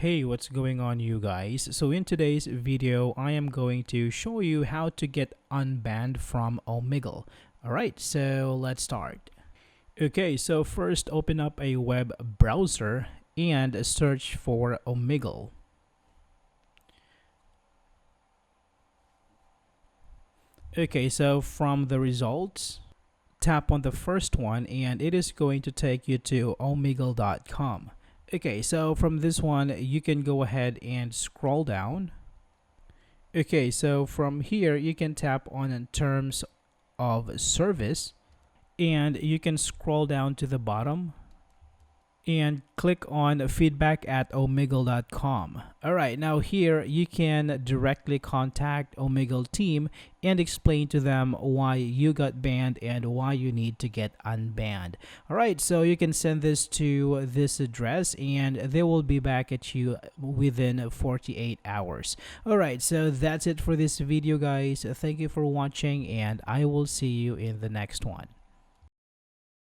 Hey, what's going on, you guys? So in today's video, I am going to show you how to get unbanned from Omegle. Alright, so let's start. Okay, so first open up a web browser and search for Omegle. Okay, so from the results, tap on the first one and it is going to take you to omegle.com. Okay, so from this one, you can go ahead and scroll down. Okay, so from here, you can tap on terms of service and you can scroll down to the bottom and click on feedback@omegle.com. Alright, now here you can directly contact Omegle team and explain to them why you got banned and why you need to get unbanned. Alright, so you can send this to this address and they will be back at you within 48 hours. Alright, so that's it for this video, guys. Thank you for watching and I will see you in the next one.